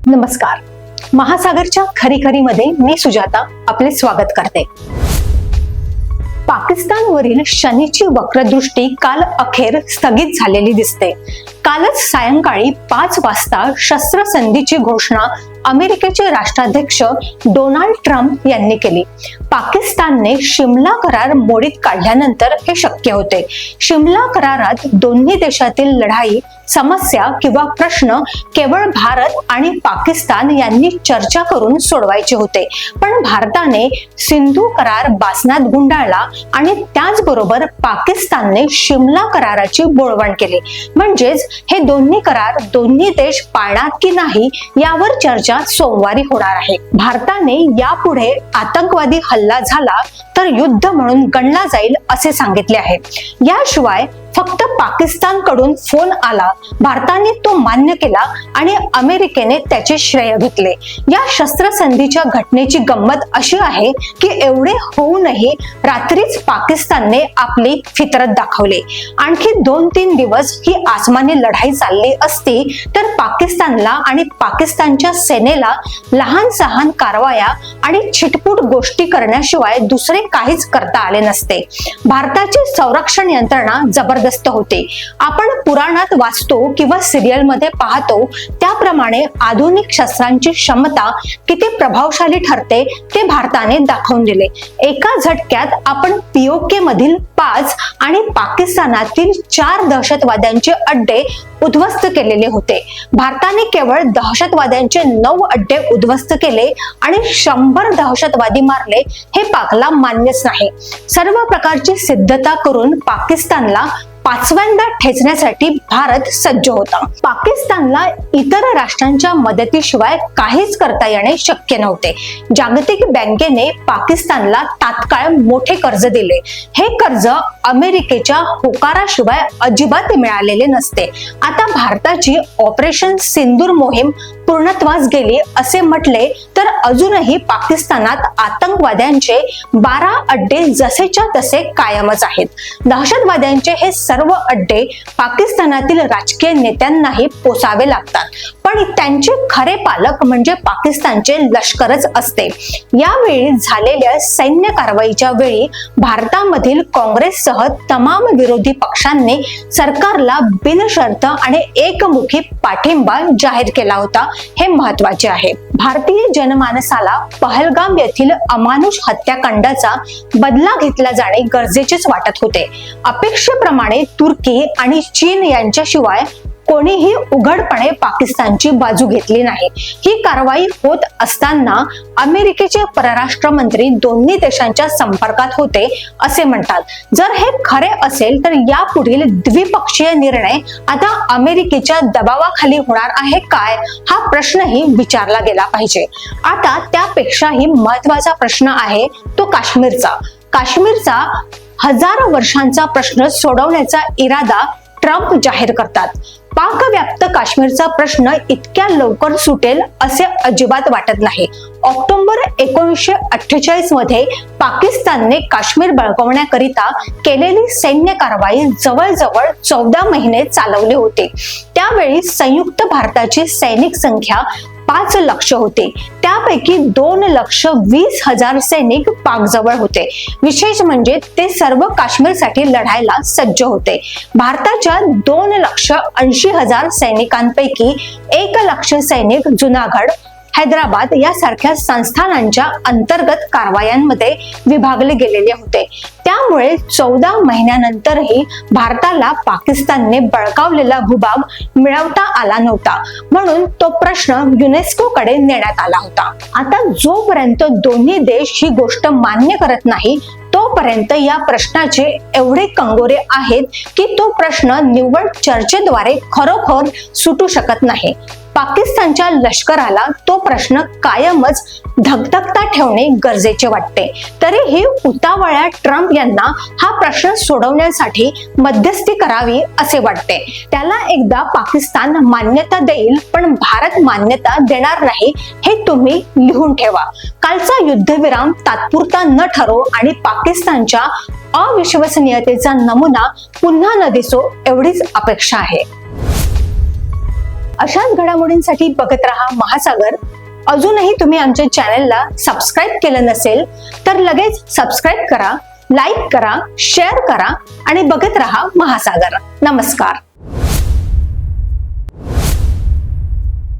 नमस्कार. महासागरच्या खरीखरीमध्ये मी सुजाता आपले स्वागत करते. पाकिस्तानवरील शनीची वक्रदृष्टी काल अखेर स्थगित झालेली दिसते. कालच सायंकाळी 5 वाजता शस्त्रसंधीची घोषणा अमेरिकेचे राष्ट्राध्यक्ष डोनाल्ड ट्रम्प यांनी केली. पाकिस्तानने शिमला करार मोडीत काढल्यानंतर हे शक्य होते. शिमला करारात दोन्ही देशातील लढाई, समस्या किंवा प्रश्न केवळ भारत आणि पाकिस्तान यांनी चर्चा करून सोडवायचे होते. पण भारताने सिंधू करार बासनात गुंडाळला आणि त्याचबरोबर पाकिस्तानने शिमला कराराची बोळवण केली. म्हणजेच हे दोन्ही करार दोन्ही देश पाळणार की नाही यावर चर्चा सोमवारी होणार आहे. भारताने यापुढे आतंकवादी हल्ला झाला तर युद्ध म्हणून गणला जाईल असे सांगितले आहे. याशिवाय फक्त पाकिस्तानकडून फोन आला, भारताने तो मान्य केला आणि अमेरिकेने त्याचे श्रेय घेतले. या शस्त्रसंधीच्या घटनेची गंमत अशी आहे की एवढे होऊनही रात्रीच पाकिस्तानने आपली फितरत दाखवली. आणखी 2-3 दिवस ही आसमानी लढाई चालली असती तर पाकिस्तानला आणि पाकिस्तानच्या सेनेला लहान सहान कारवाया आणि छिटपुट गोष्टी करण्याशिवाय दुसरे काहीच करता आले नसते. भारताची संरक्षण यंत्रणा जबरदस्त होते. आपण पुराणात वाचतो किंवा सिरियल मध्ये पाहतो त्याप्रमाणे आधुनिक शस्त्रांची क्षमता किती प्रभावशाली ठरते ते भारताने दाखवून दिले. एका झटक्यात आपण POK मधील 5 आणि पाकिस्तानातील 4 दहशतवाद्यांचे अड्डे उद्ध्वस्त केलेले होते. भारताने केवळ दहशतवाद्यांचे 9 अड्डे उद्ध्वस्त केले आणि 100 दहशतवादी मारले हे पाकला मान्यच नाही. सर्व प्रकारची सिद्धता करून पाकिस्तानला 5व्यांदा ठेचण्यासाठी भारत सज्ज होता. पाकिस्तानला इतर राष्ट्रांच्या मदतीशिवाय काहीच करता येणे शक्य नव्हते. जागतिक बँकेने पाकिस्तानला तात्काळ मोठे कर्ज दिले. हे कर्ज अमेरिकेच्या होकाराशिवाय अजिबात मिळालेले नसते. आता भारताची ऑपरेशन सिंदूर मोहीम पूर्णत्वास गेली असे म्हटले तर अजूनही पाकिस्तानात आतंकवाद्यांचे 12 अड्डे जसेच्या तसे कायमच आहेत. दहशतवाद्यांचे हे सर्व अड्डे पाकिस्तानातील राजकीय नेत्यांनाही पोसावे लागतात. पण त्यांचे खरे पालक म्हणजे पाकिस्तानचे लष्करच असते. यावेळी झालेल्या सैन्य कारवाईच्या वेळी भारतामधील काँग्रेससह तमाम विरोधी पक्षांनी सरकारला बिनशर्त आणि एकमुखी पाठिंबा जाहीर केला होता. हे महत्वाचे आहे. भारतीय जनमानसाला पहलगाम येथील अमानुष हत्याकांडाचा बदला घेतला जाणे गरजेचेच वाटत होते. अपेक्षेप्रमाणे तुर्की आणि चीन यांच्याशिवाय कोणीही उघडपणे पाकिस्तानची बाजू घेतली नाही. ही कारवाई होत असताना अमेरिकेचे परराष्ट्र मंत्री दोन्ही देशांच्या संपर्कात होते असे म्हणतात. जर हे खरे असेल तर यापुढील द्विपक्षीय निर्णय आता अमेरिकेच्या दबावाखाली होणार आहे काय हा प्रश्नही विचारला गेला पाहिजे. आता त्यापेक्षाही महत्वाचा प्रश्न आहे तो काश्मीरचा. काश्मीरचा हजारो वर्षांचा प्रश्न सोडवण्याचा इरादा ट्रम्प जाहीर करतात. पाकव्याप्त काश्मीरचा प्रश्न इतक्या लवकर सुटेल असे अजिबात वाटत नाही. ऑक्टोबर 1948 मध्ये पाकिस्तानने काश्मीर बळकावण्याकरिता केलेली सैन्य कारवाई जवळजवळ 14 महिने चालवली होती. त्यावेळी संयुक्त भारताची सैनिक संख्या 5 लाख होते. त्यापैकी 2,20,000 सैनिक पाकजवळ होते. विशेष म्हणजे ते सर्व काश्मीरसाठी लढायला सज्ज होते. भारताच्या 2,80,000 सैनिकांपैकी 1 लाख सैनिक जुनागड, हैदराबाद यासारख्या संस्थानांच्या अंतर्गत कारवायांमध्ये विभागले गेलेले होते. त्यामुळे 14 महिन्यानंतरही भारताला पाकिस्तानने बळकावलेला भूभाग मिळवता आला नव्हता. म्हणून तो प्रश्न युनेस्कोकडे नेण्यात आला होता. आता जोपर्यंत दोन्ही देश ही गोष्ट मान्य करत नाही तोपर्यंत या प्रश्नाचे एवढे कंगोरे आहेत की तो प्रश्न निव्वळ चर्चेद्वारे खरोखर सुटू शकत नाही. पाकिस्तानच्या लष्कराला तो प्रश्न कायमच धगधगता ठेवणे गरजेचे वाटते. तरीही उतावळ्या ट्रम्प यांना हा प्रश्न सोडवण्यासाठी मध्यस्थी करावी असे वाटते. त्याला एकदा पाकिस्तान मान्यता देईल पण भारत मान्यता देणार नाही हे तुम्ही लिहून ठेवा. कालचा युद्धविराम तात्पुरता न ठरो आणि पाकिस्तानच्या अविश्वसनीयतेचा नमुना पुन्हा न दिसो एवढीच अपेक्षा आहे. अशाच घडामोडींसाठी बघत रहा महासागर. अजूनही तुम्ही आमच्या चॅनलला सबस्क्राईब केलं नसेल तर लगेच सबस्क्राईब करा, लाईक करा, शेअर करा आणि बघत रहा महासागर. नमस्कार.